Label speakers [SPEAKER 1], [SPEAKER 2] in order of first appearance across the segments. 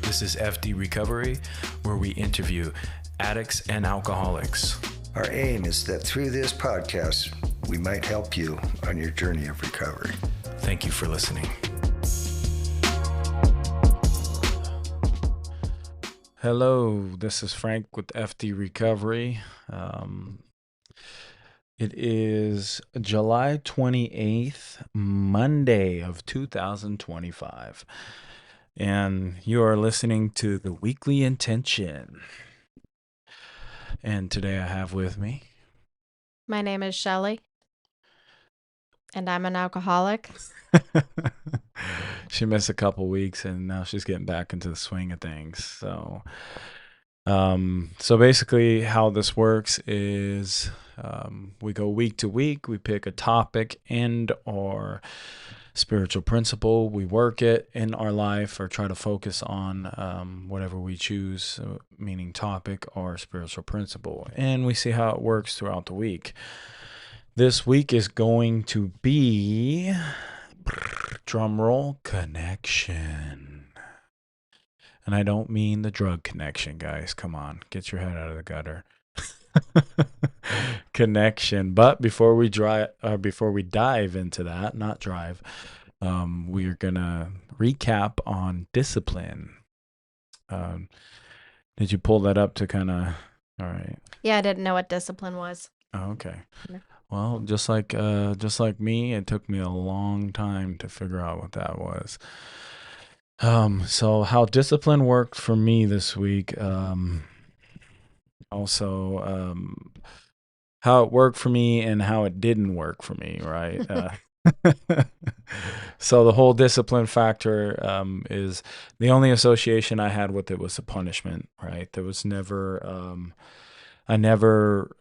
[SPEAKER 1] This is F.D. Recovery, where we interview addicts and alcoholics.
[SPEAKER 2] Our aim is that through this podcast, we might help you on your journey of recovery.
[SPEAKER 1] Thank you for listening.
[SPEAKER 3] Hello, this is Frank with F.D. Recovery. It is July 28th, Monday of 2025, and you are listening to the Weekly Intention. And today I have with me...
[SPEAKER 4] My name is Shelly, and I'm an alcoholic.
[SPEAKER 3] She missed a couple weeks, and now she's getting back into the swing of things. So basically how this works is we go week to week. We pick a topic and or spiritual principle. We work it in our life or try to focus on whatever we choose, meaning topic or spiritual principle. And we see how it works throughout the week. This week is going to be, drum roll, connection. And I don't mean the drug connection, guys. Come on, get your head out of the gutter. Connection. But before we dive into that, not drive, we're gonna recap on discipline. Did you pull that up to kind of? All right.
[SPEAKER 4] Yeah, I didn't know what discipline was.
[SPEAKER 3] Oh, okay.
[SPEAKER 4] No.
[SPEAKER 3] Well, just like me, it took me a long time to figure out what that was. So how discipline worked for me this week. Also, how it worked for me and how it didn't work for me, right? So the whole discipline factor is the only association I had with it was a punishment, right? There was never, I never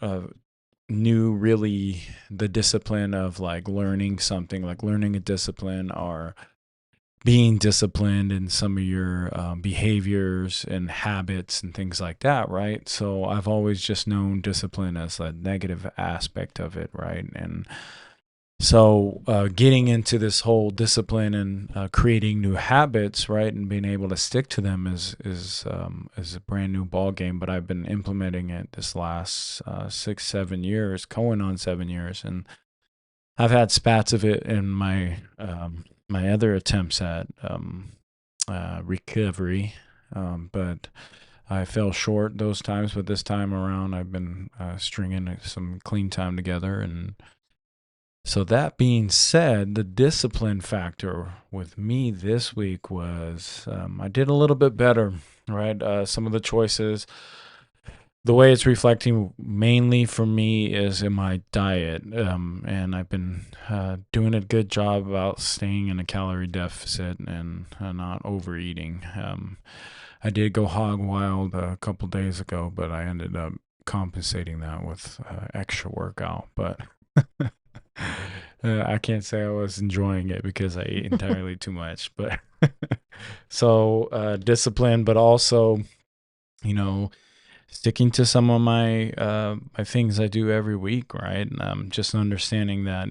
[SPEAKER 3] knew really the discipline of like learning something, like learning a discipline or being disciplined in some of your behaviors and habits and things like that, right? So I've always just known discipline as a negative aspect of it, right? And so getting into this whole discipline and creating new habits, right, and being able to stick to them is a brand new ball game. But I've been implementing it this last 6-7 years, going on 7 years, and I've had spats of it in my my other attempts at recovery, but I fell short those times. But this time around, I've been stringing some clean time together. And so that being said, the discipline factor with me this week was I did a little bit better, right? Some of the choices, the way it's reflecting mainly for me is in my diet, and I've been doing a good job about staying in a calorie deficit and not overeating. I did go hog wild a couple days ago, but I ended up compensating that with extra workout. But I can't say I was enjoying it because I ate entirely too much. But so discipline, but also, sticking to some of my my things I do every week, right? Just understanding that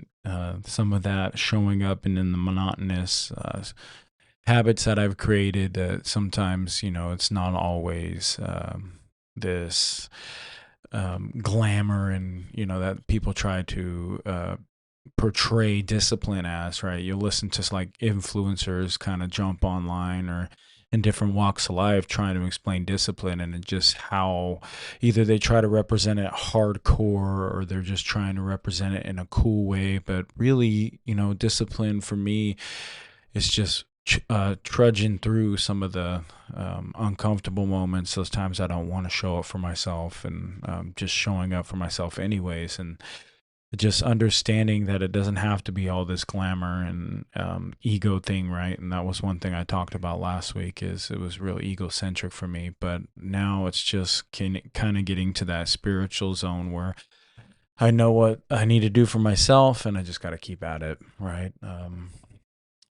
[SPEAKER 3] some of that showing up and in the monotonous habits that I've created, that sometimes, it's not always this glamour and, that people try to portray discipline as, right? You'll listen to like influencers kind of jump online or in different walks of life trying to explain discipline, and just how either they try to represent it hardcore or they're just trying to represent it in a cool way. But really, discipline for me is just trudging through some of the uncomfortable moments, those times I don't want to show up for myself, and just showing up for myself anyways, and just understanding that it doesn't have to be all this glamour and ego thing, right? And that was one thing I talked about last week, is it was real egocentric for me. But now it's just kind of getting to that spiritual zone where I know what I need to do for myself, and I just got to keep at it, right?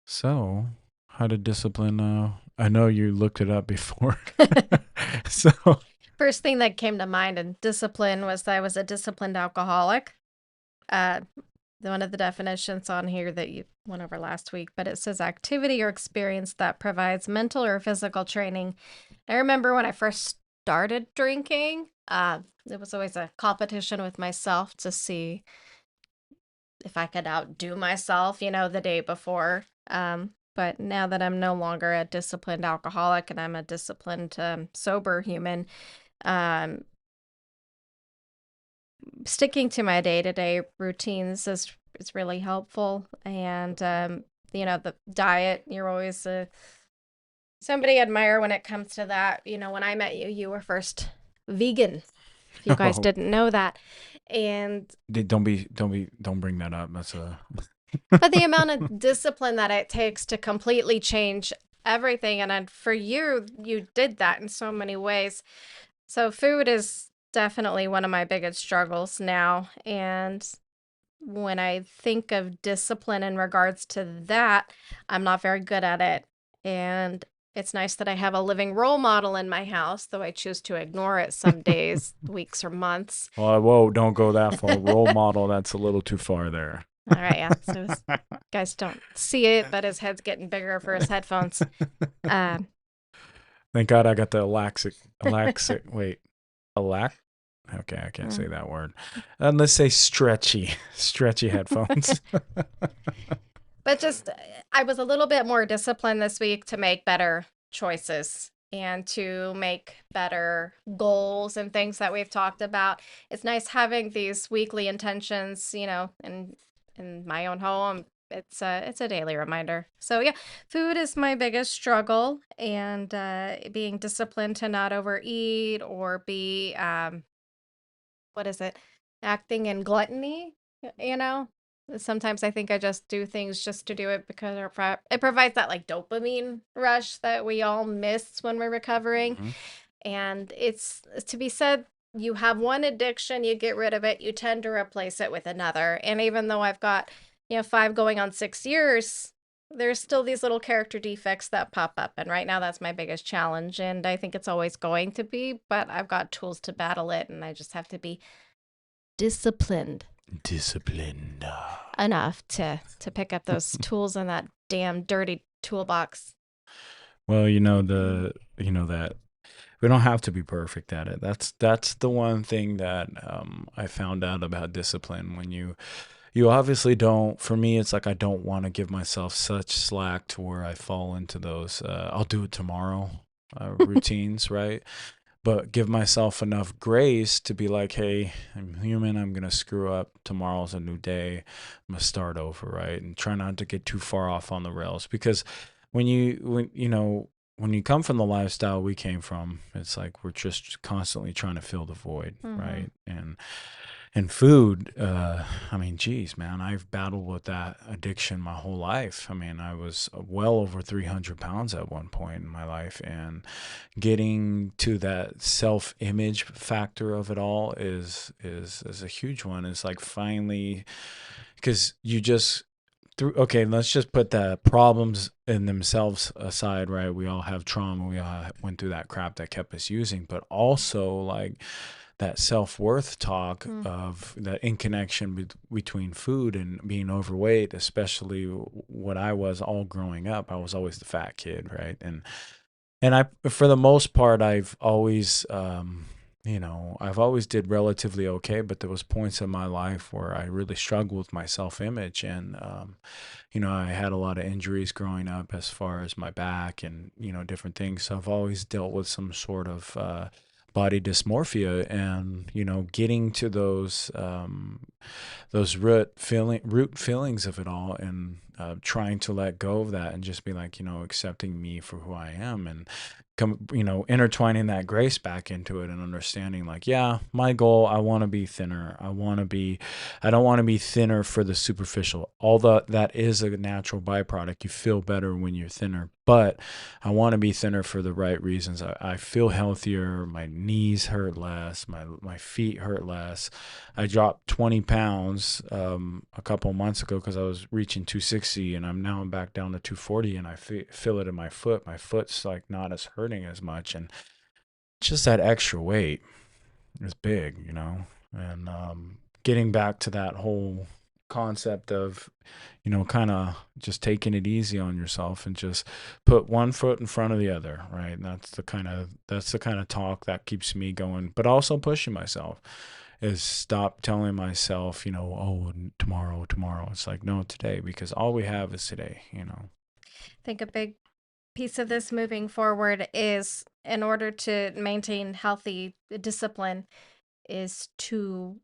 [SPEAKER 3] So how to discipline? I know you looked it up before. So
[SPEAKER 4] First thing that came to mind in discipline was that I was a disciplined alcoholic. one of the definitions on here that you went over last week, but it says activity or experience that provides mental or physical training. I remember when I first started drinking, it was always a competition with myself to see if I could outdo myself, the day before. But now that I'm no longer a disciplined alcoholic and I'm a disciplined sober human, um, sticking to my day-to-day routines is really helpful. And the diet, you're always somebody I admire when it comes to that. When I met you, you were first vegan. If you guys didn't know that. And
[SPEAKER 3] Don't bring that up. That's a
[SPEAKER 4] but the amount of discipline that it takes to completely change everything, and for you did that in so many ways. So food is definitely one of my biggest struggles now. And when I think of discipline in regards to that, I'm not very good at it. And it's nice that I have a living role model in my house, though I choose to ignore it some days, weeks, or months.
[SPEAKER 3] whoa, don't go that far. Role model, that's a little too far there.
[SPEAKER 4] All right, yeah. So guys don't see it, but his head's getting bigger for his headphones.
[SPEAKER 3] Thank God I got the okay, I can't say that word. Let's say stretchy headphones.
[SPEAKER 4] But just, I was a little bit more disciplined this week to make better choices and to make better goals and things that we've talked about. It's nice having these weekly intentions, in my own home. It's a daily reminder. So yeah, food is my biggest struggle, and being disciplined to not overeat or be acting in gluttony. Sometimes I think I just do things just to do it because it provides that like dopamine rush that we all miss when we're recovering.
[SPEAKER 3] Mm-hmm.
[SPEAKER 4] And it's to be said, you have one addiction, you get rid of it, you tend to replace it with another. And even though I've got 5 going on 6 years, there's still these little character defects that pop up. And right now that's my biggest challenge. And I think it's always going to be, but I've got tools to battle it. And I just have to be disciplined enough to pick up those tools in that damn dirty toolbox.
[SPEAKER 3] Well, that we don't have to be perfect at it. That's the one thing that I found out about discipline. When you obviously don't, for me, it's like I don't want to give myself such slack to where I fall into those I'll do it tomorrow routines, right? But give myself enough grace to be like, hey, I'm human. I'm going to screw up. Tomorrow's a new day. I'm going to start over, right? And try not to get too far off on the rails. Because when you come from the lifestyle we came from, it's like we're just constantly trying to fill the void, right? And food, geez, man, I've battled with that addiction my whole life. I was well over 300 pounds at one point in my life, and getting to that self-image factor of it all is a huge one. It's like finally, because you just let's just put the problems in themselves aside, right? We all have trauma. We all went through that crap that kept us using, but also like that self-worth talk of that in connection between food and being overweight, especially what I was all growing up. I was always the fat kid, right? And I, for the most part, I've always I've always did relatively okay, but there was points in my life where I really struggled with my self-image. And I had a lot of injuries growing up as far as my back and different things. So I've always dealt with some sort of body dysmorphia, and getting to those root feelings of it all, and trying to let go of that and just be like, accepting me for who I am, and intertwining that grace back into it, and understanding like, yeah, my goal, I want to be thinner. I don't want to be thinner for the superficial, although that is a natural byproduct. You feel better when you're thinner, but I want to be thinner for the right reasons. I feel healthier. My knees hurt less. My feet hurt less. I dropped 20 pounds a couple of months ago because I was reaching 260, and I'm back down to 240, and I feel it in my foot. My foot's like not as hurting as much, and just that extra weight is big, and getting back to that whole concept of, kind of just taking it easy on yourself and just put one foot in front of the other, right? And that's the kind of talk that keeps me going, but also pushing myself is stop telling myself, oh, tomorrow. It's like, no, today, because all we have is today.
[SPEAKER 4] I think a big piece of this moving forward is, in order to maintain healthy discipline, is to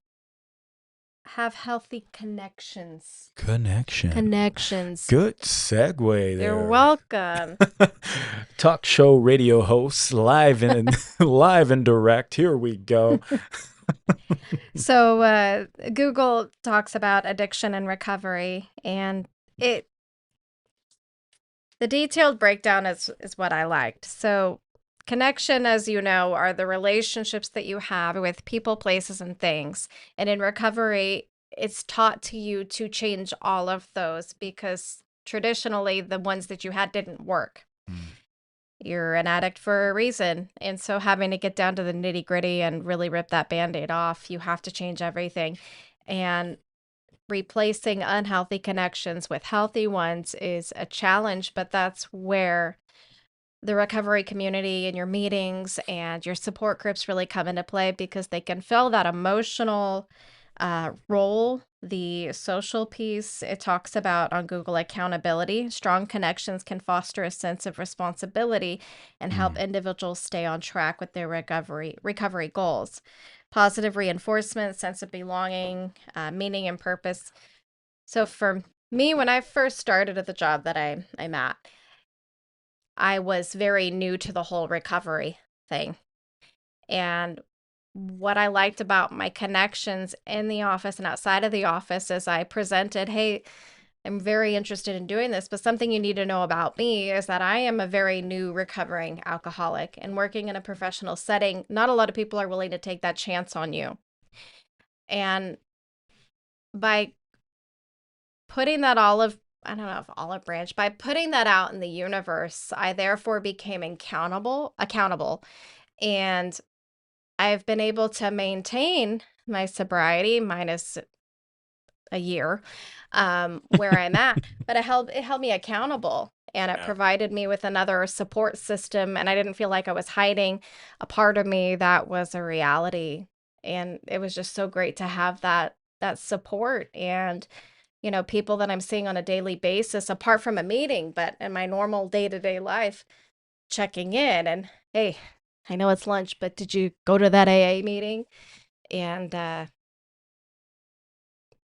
[SPEAKER 4] have healthy connections. Connections.
[SPEAKER 3] Good segue there.
[SPEAKER 4] You're welcome.
[SPEAKER 3] Talk show radio hosts live and live and direct. Here we go.
[SPEAKER 4] So Google talks about addiction and recovery, and the detailed breakdown is what I liked. So connection, as you know, are the relationships that you have with people, places, and things. And in recovery, it's taught to you to change all of those, because traditionally the ones that you had didn't work. You're an addict for a reason. And so having to get down to the nitty gritty and really rip that Band-Aid off, you have to change everything. And replacing unhealthy connections with healthy ones is a challenge, but that's where the recovery community and your meetings and your support groups really come into play, because they can fill that emotional role. The social piece, it talks about on Google accountability. Strong connections can foster a sense of responsibility and help individuals stay on track with their recovery goals. Positive reinforcement, sense of belonging, meaning and purpose. So for me, when I first started at the job that I'm at, I was very new to the whole recovery thing. And what I liked about my connections in the office and outside of the office is I presented, hey, I'm very interested in doing this, but something you need to know about me is that I am a very new recovering alcoholic, and working in a professional setting, not a lot of people are willing to take that chance on you. And by putting that I don't know if olive branch, by putting that out in the universe, I therefore became accountable, and I've been able to maintain my sobriety minus a year, where I'm at, but it held me accountable, and it provided me with another support system, and I didn't feel like I was hiding a part of me that was a reality. And it was just so great to have that support, and people that I'm seeing on a daily basis, apart from a meeting, but in my normal day-to-day life, checking in and, hey, I know it's lunch, but did you go to that AA meeting? And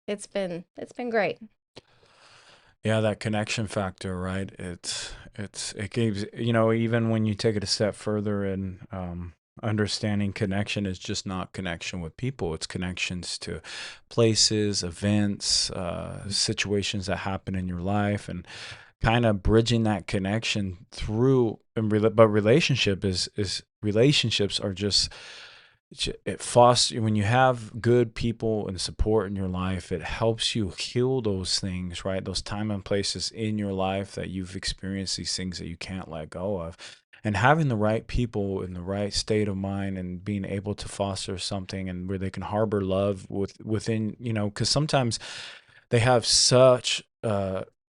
[SPEAKER 4] it's been great.
[SPEAKER 3] Yeah, that connection factor, right? It gives, even when you take it a step further in understanding connection is just not connection with people. It's connections to places, events, situations that happen in your life, and kind of bridging that connection through. But relationships are just, it fosters, when you have good people and support in your life, it helps you heal those things, right? Those time and places in your life that you've experienced, these things that you can't let go of. And having the right people in the right state of mind and being able to foster something and where they can harbor love within, because sometimes they have such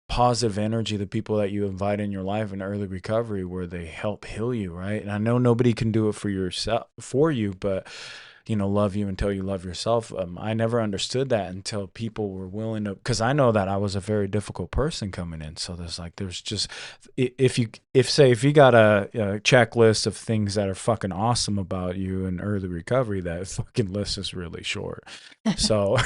[SPEAKER 3] positive energy, the people that you invite in your life in early recovery, where they help heal you, right? And I know nobody can do it for you, but love you until you love yourself. I never understood that until people were willing to, because I know that I was a very difficult person coming in. So there's just, if you got a checklist of things that are fucking awesome about you in early recovery, that fucking list is really short. So,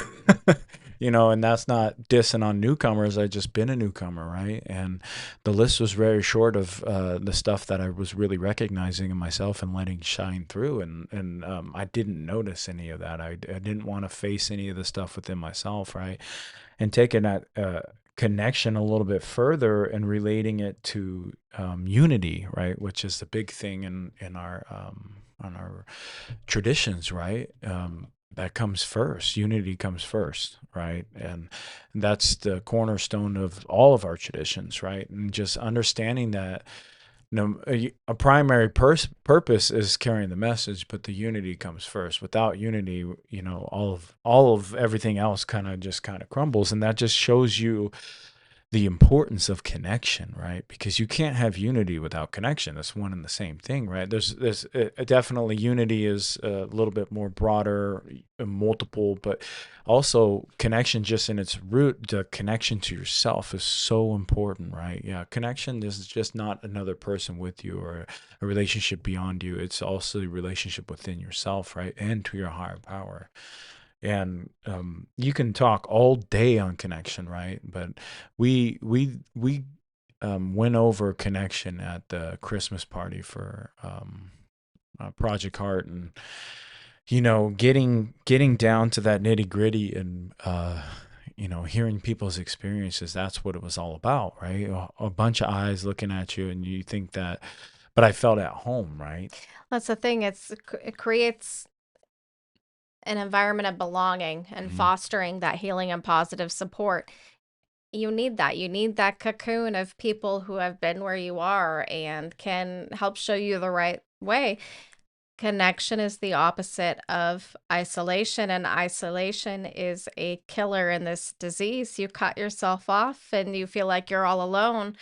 [SPEAKER 3] and that's not dissing on newcomers. I just been a newcomer, right? And the list was very short of the stuff that I was really recognizing in myself and letting shine through. And I didn't notice any of that. I didn't want to face any of the stuff within myself, right? And taking that connection a little bit further and relating it to unity, right? Which is the big thing in our on our traditions, right? That comes first. Unity comes first, right? And that's the cornerstone of all of our traditions, right? And just understanding that a primary purpose is carrying the message, but the unity comes first. Without unity, all of everything else kind of crumbles, and that just shows you the importance of connection, right? Because you can't have unity without connection. That's one and the same thing, right? There's definitely unity is a little bit more broader, multiple, but also connection just in its root, the connection to yourself is so important, right? Yeah, connection is just not another person with you or a relationship beyond you. It's also a relationship within yourself, right? And to your higher power. And you can talk all day on connection, right? But we went over connection at the Christmas party for Project Heart, and getting down to that nitty gritty, and hearing people's experiences. That's what it was all about, right? A bunch of eyes looking at you, and you think that, but I felt at home, right?
[SPEAKER 4] That's the thing. It creates an environment of belonging and fostering that healing and positive support. You need that. You need that cocoon of people who have been where you are and can help show you the right way. Connection is the opposite of isolation, and isolation is a killer in this disease. You cut yourself off and you feel like you're all alone.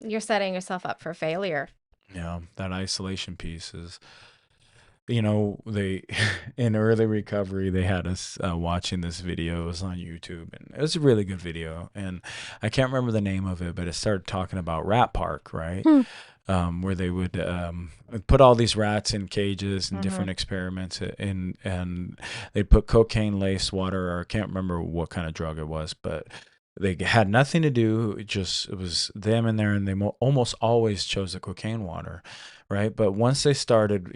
[SPEAKER 4] You're setting yourself up for failure.
[SPEAKER 3] Yeah, that isolation piece is, they in early recovery, they had us watching this video. It was on YouTube, and it was a really good video. And I can't remember the name of it, but it started talking about Rat Park, right? Where they would put all these rats in cages and different experiments, and they'd put cocaine laced water, or I can't remember what kind of drug it was, but they had nothing to do. It was them in there, and they almost always chose the cocaine water, right? But once they started,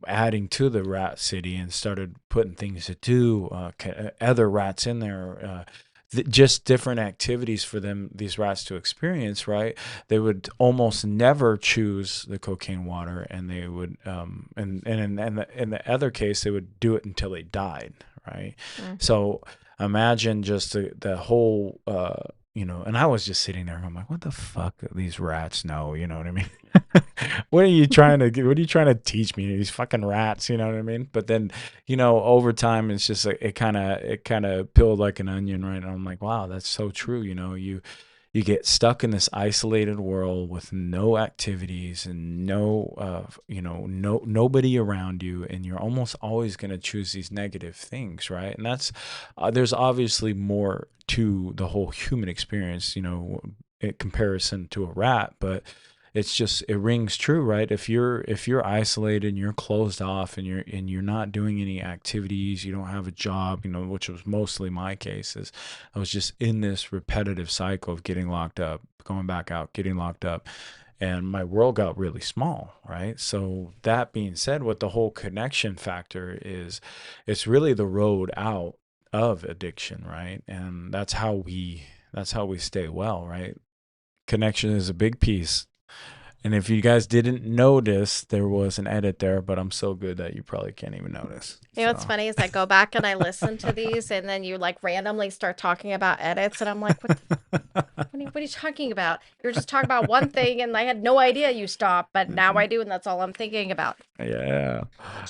[SPEAKER 3] adding to the rat city and started putting things to do, other rats in there, just different activities for these rats to experience, right? They would almost never choose the cocaine water, and they would, and in the other case, they would do it until they died, right? So imagine just the whole, and I was just sitting there and I'm like, what the fuck do these rats know? You know what I mean? What are you trying to teach me? These fucking rats, you know what I mean? But then, over time, it's just like, it kind of peeled like an onion, right? And I'm like, wow, that's so true. You get stuck in this isolated world with no activities and nobody around you, and you're almost always going to choose these negative things, right? And that's there's obviously more to the whole human experience, in comparison to a rat, but it rings true, right? If you're isolated and you're closed off, and you're not doing any activities, you don't have a job, which was mostly my case. Is I was just in this repetitive cycle of getting locked up, going back out, getting locked up, and my world got really small, right? So that being said, what the whole connection factor is, it's really the road out of addiction, right? And that's how we stay well, right? Connection is a big piece. And if you guys didn't notice, there was an edit there, but I'm so good that you probably can't even notice.
[SPEAKER 4] What's funny is I go back and I listen to these, and then you like randomly start talking about edits, and I'm like, what are you talking about? You're just talking about one thing, and I had no idea you stopped, but now I do, and that's all I'm thinking about.
[SPEAKER 3] Yeah.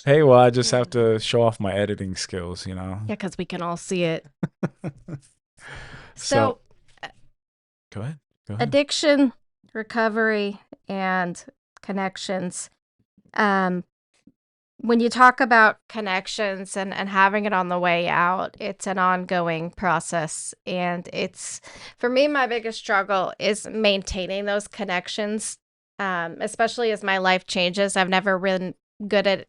[SPEAKER 3] Hey, well, I just have to show off my editing skills,
[SPEAKER 4] Yeah, because we can all see it.
[SPEAKER 3] So go ahead.
[SPEAKER 4] Addiction, recovery, and connections. When you talk about connections and having it on the way out, it's an ongoing process. And it's, for me, my biggest struggle is maintaining those connections, especially as my life changes. I've never been good at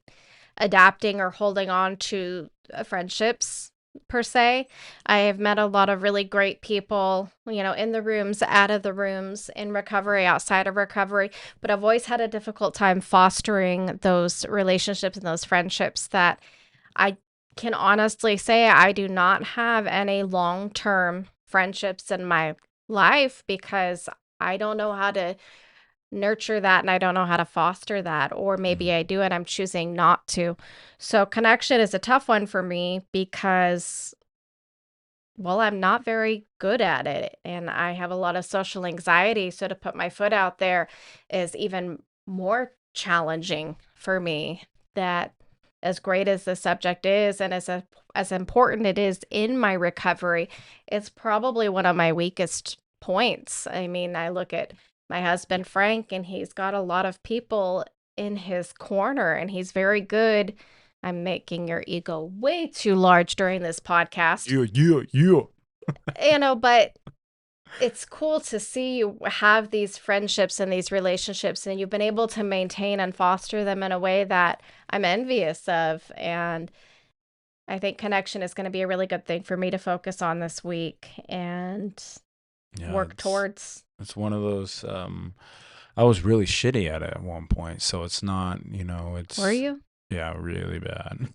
[SPEAKER 4] adapting or holding on to friendships per se. I have met a lot of really great people, in the rooms, out of the rooms, in recovery, outside of recovery, but I've always had a difficult time fostering those relationships and those friendships that I can honestly say I do not have any long-term friendships in my life because I don't know how to nurture that, and I don't know how to foster that, or maybe I do and I'm choosing not to. So connection is a tough one for me because well, I'm not very good at it and I have a lot of social anxiety. So to put my foot out there is even more challenging for me. That as great as the subject is and as important it is in my recovery, it's probably one of my weakest points. I mean, I look at my husband Frank and he's got a lot of people in his corner and he's very good. I'm making your ego way too large during this podcast.
[SPEAKER 3] Yeah.
[SPEAKER 4] But it's cool to see you have these friendships and these relationships, and you've been able to maintain and foster them in a way that I'm envious of. And I think connection is going to be a really good thing for me to focus on this week and
[SPEAKER 3] Yeah,
[SPEAKER 4] work towards.
[SPEAKER 3] it's one of those. I was really shitty at it at one point, so it's not. It's.
[SPEAKER 4] Were you?
[SPEAKER 3] Yeah, really bad.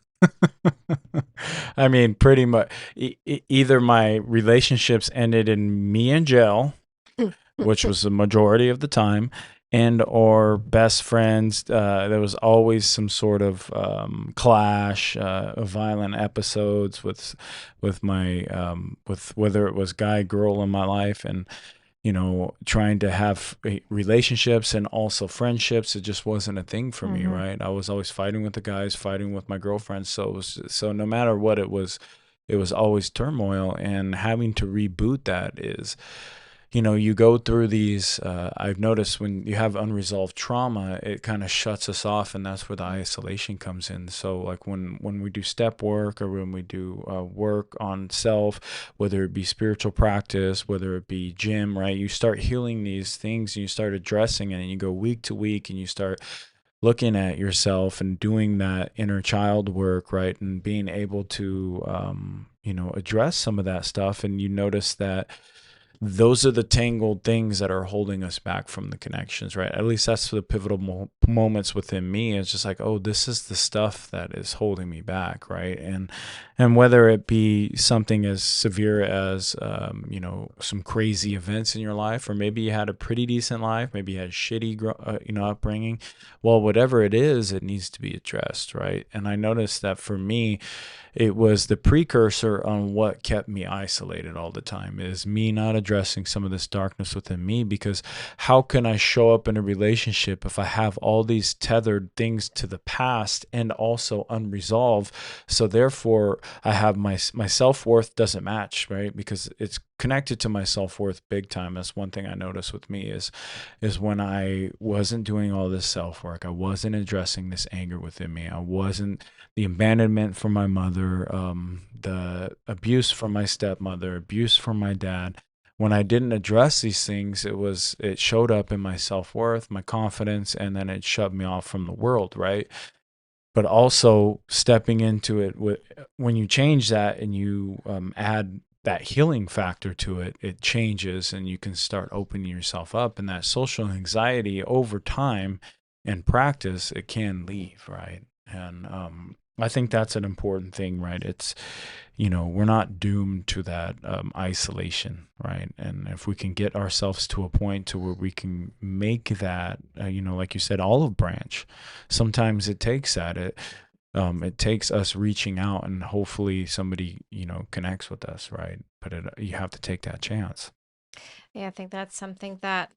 [SPEAKER 3] I mean, pretty much. Either my relationships ended in me in jail, which was the majority of the time, and or best friends. There was always some sort of clash, violent episodes with my with whether it was guy girl in my life, and trying to have relationships and also friendships. It just wasn't a thing for me, right? I was always fighting with the guys, fighting with my girlfriends. So no matter what it was always turmoil, and having to reboot that is, you go through these, I've noticed when you have unresolved trauma, it kind of shuts us off, and that's where the isolation comes in. So like when we do step work, or when we do work on self, whether it be spiritual practice, whether it be gym, right? You start healing these things and you start addressing it, and you go week to week and you start looking at yourself and doing that inner child work, right? And being able to, address some of that stuff. And you notice that those are the tangled things that are holding us back from the connections, right? At least that's the pivotal moments within me. It's just like, oh, this is the stuff that is holding me back, right? And whether it be something as severe as, some crazy events in your life, or maybe you had a pretty decent life, maybe you had a shitty, upbringing. Well, whatever it is, it needs to be addressed, right? And I noticed that for me, it was the precursor on what kept me isolated all the time, is me not addressing some of this darkness within me. Because how can I show up in a relationship if I have all these tethered things to the past and also unresolved? So therefore I have my self-worth doesn't match, right? Because it's connected to my self-worth big time. That's one thing I noticed with me is when I wasn't doing all this self-work, I wasn't addressing this anger within me, I wasn't, the abandonment from my mother, the abuse from my stepmother, abuse from my dad. When I didn't address these things, it showed up in my self-worth, my confidence, and then it shut me off from the world, right? But also stepping into it when you change that and you add that healing factor to it, it changes, and you can start opening yourself up. And that social anxiety over time and practice, it can leave, right? And I think that's an important thing, right? It's, we're not doomed to that isolation, right? And if we can get ourselves to a point to where we can make that, like you said, olive branch, sometimes it takes that. It takes us reaching out, and hopefully somebody, connects with us, right? But you have to take that chance.
[SPEAKER 4] Yeah, I think that's something that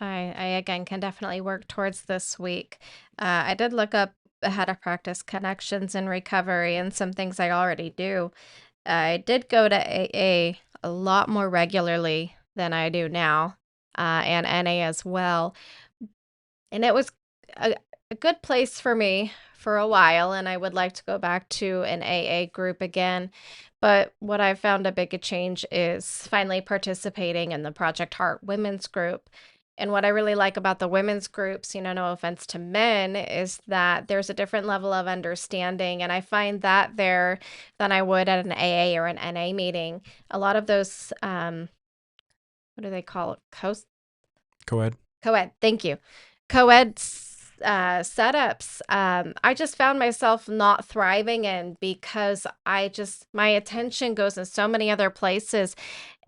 [SPEAKER 4] I again can definitely work towards this week. I did look up how to practice connections in recovery and some things I already do. I did go to a lot more regularly than I do now, and NA as well. And it was a good place for me for a while, and I would like to go back to an AA group again. But what I found a big change is finally participating in the Project Heart women's group. And what I really like about the women's groups, no offense to men, is that there's a different level of understanding. And I find that there than I would at an AA or an NA meeting. A lot of those, what do they call it?
[SPEAKER 3] Co-ed.
[SPEAKER 4] Co-ed, thank you. Co-ed setups, I just found myself not thriving in because my attention goes in so many other places,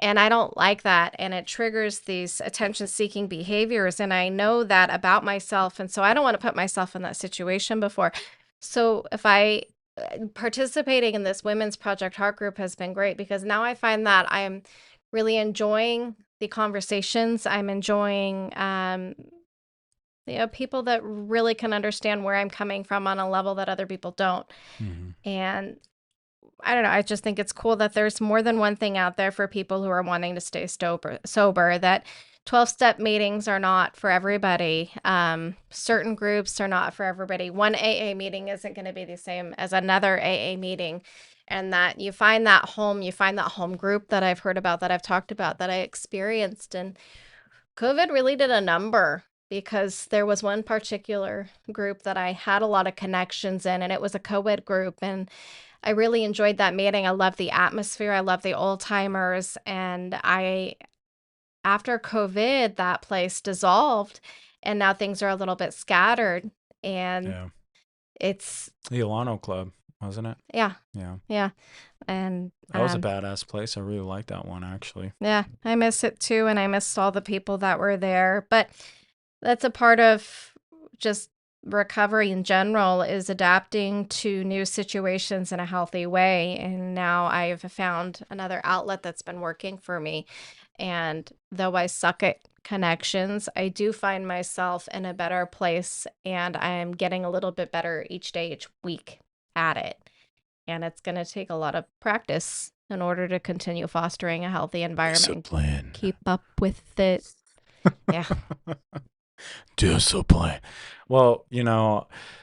[SPEAKER 4] and I don't like that, and it triggers these attention-seeking behaviors, and I know that about myself, and so I don't want to put myself in that situation before. So if I participating in this Women's Project Heart Group has been great, because now I find that I'm really enjoying the conversations. I'm enjoying people that really can understand where I'm coming from on a level that other people don't. And I don't know, I just think it's cool that there's more than one thing out there for people who are wanting to stay sober, that 12-step meetings are not for everybody. Certain groups are not for everybody. One AA meeting isn't going to be the same as another AA meeting. And that you find that home group that I've heard about, that I've talked about, that I experienced. And COVID really did a number, because there was one particular group that I had a lot of connections in, and it was a co-ed group. And I really enjoyed that meeting. I love the atmosphere. I love the old timers. And after COVID, that place dissolved, and now things are a little bit scattered. And
[SPEAKER 3] Yeah.
[SPEAKER 4] it's
[SPEAKER 3] The Alano Club, wasn't it?
[SPEAKER 4] yeah,
[SPEAKER 3] Yeah.
[SPEAKER 4] and
[SPEAKER 3] That was a badass place. I really liked that one, actually.
[SPEAKER 4] yeah, I miss it too, and I missed all the people that were there. But that's a part of just recovery in general, is adapting to new situations in a healthy way. And now I've found another outlet that's been working for me. And though I suck at connections, I do find myself in a better place, and I'm getting a little bit better each day, each week at it. And it's going to take a lot of practice in order to continue fostering a healthy environment.
[SPEAKER 3] Discipline.
[SPEAKER 4] Keep up with it. Yeah.
[SPEAKER 3] Discipline. Well,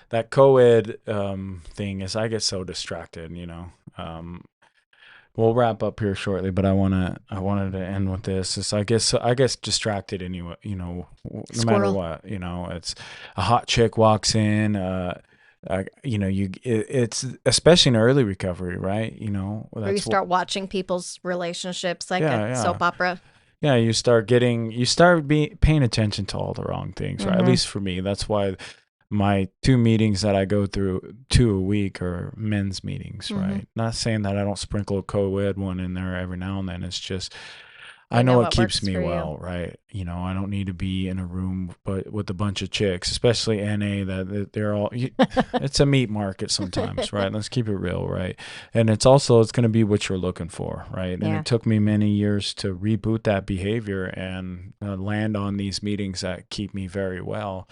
[SPEAKER 3] that co-ed thing is, I get so distracted, we'll wrap up here shortly, but I wanted to end with this. Is I guess distracted anyway, no matter what, it's a hot chick walks in, it's especially in early recovery, right?
[SPEAKER 4] Where you start watching people's relationships like a soap opera.
[SPEAKER 3] Yeah, you start paying attention to all the wrong things, right? At least for me. That's why my 2 meetings that I go through 2 a week are men's meetings, right? Not saying that I don't sprinkle a co-ed one in there every now and then. It's just, I know it keeps me well, right? I don't need to be in a room but with a bunch of chicks, especially NA, that they're all, it's a meat market sometimes, right? Let's keep it real, right? And it's going to be what you're looking for, right? And it took me many years to reboot that behavior and land on these meetings that keep me very well.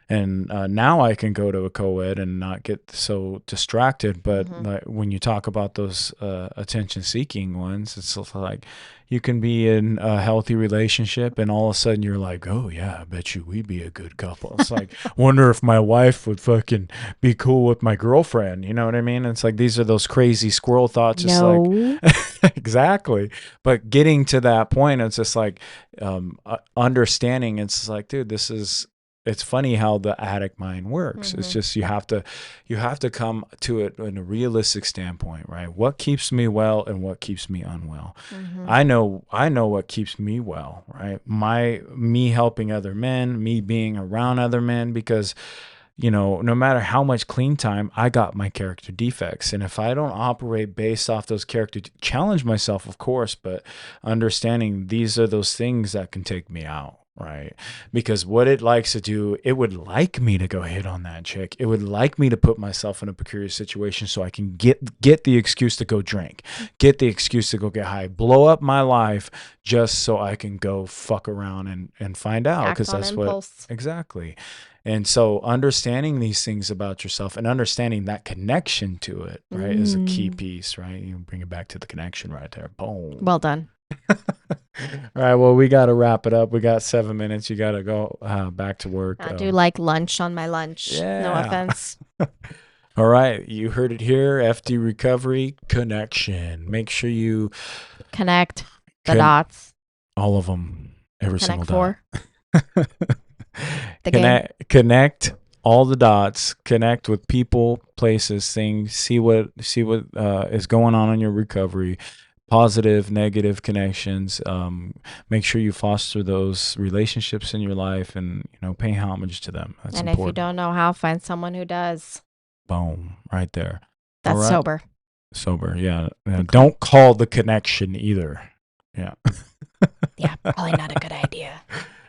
[SPEAKER 3] And now I can go to a co-ed and not get so distracted. But like, when you talk about those attention-seeking ones, it's like you can be in a healthy relationship, and all of a sudden you're like, oh, yeah, I bet you we'd be a good couple. It's like, wonder if my wife would fucking be cool with my girlfriend. You know what I mean? It's like, these are those crazy squirrel thoughts. Just like, exactly. But getting to that point, it's just like understanding. It's like, dude, it's funny how the addict mind works. It's just you have to come to it in a realistic standpoint, right? What keeps me well and what keeps me unwell. I know what keeps me well, right? Me helping other men, me being around other men, because no matter how much clean time, I got my character defects. And if I don't operate based off those challenge myself, of course, but understanding these are those things that can take me out. Right. Because what it likes to do, it would like me to go hit on that chick. It would like me to put myself in a precarious situation so I can get the excuse to go drink, get the excuse to go get high, blow up my life just so I can go fuck around and find out. Because that's impulse. Exactly. And so understanding these things about yourself and understanding that connection to it, right, is a key piece, right? You bring it back to the connection right there. Boom.
[SPEAKER 4] Well done.
[SPEAKER 3] All right, well, we got to wrap it up. We got 7 minutes. You got to go back to work.
[SPEAKER 4] I do like lunch on my lunch.
[SPEAKER 3] Yeah.
[SPEAKER 4] No offense.
[SPEAKER 3] All right, you heard it here. FD Recovery Connection. Make sure you
[SPEAKER 4] connect the dots.
[SPEAKER 3] All of them. Every
[SPEAKER 4] connect
[SPEAKER 3] single dot. Connect all the dots. Connect with people, places, things. See what is going on in your recovery. Positive, negative connections. Make sure you foster those relationships in your life, and pay homage to them. That's important.
[SPEAKER 4] If you don't know how, find someone who does.
[SPEAKER 3] Boom, right there.
[SPEAKER 4] That's
[SPEAKER 3] right.
[SPEAKER 4] Sober,
[SPEAKER 3] yeah. Don't call the connection either. Yeah.
[SPEAKER 4] Yeah, probably not a good idea.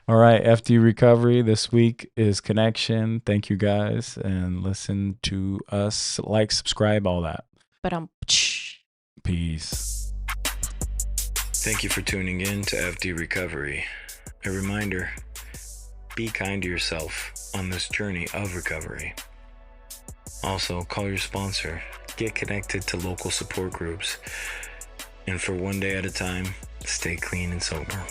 [SPEAKER 3] All right, FD Recovery this week is Connection. Thank you guys, and listen to us, like, subscribe, all that.
[SPEAKER 4] But
[SPEAKER 3] Peace.
[SPEAKER 1] Thank you for tuning in to FD Recovery. A reminder, be kind to yourself on this journey of recovery. Also, call your sponsor, get connected to local support groups, and for one day at a time, stay clean and sober.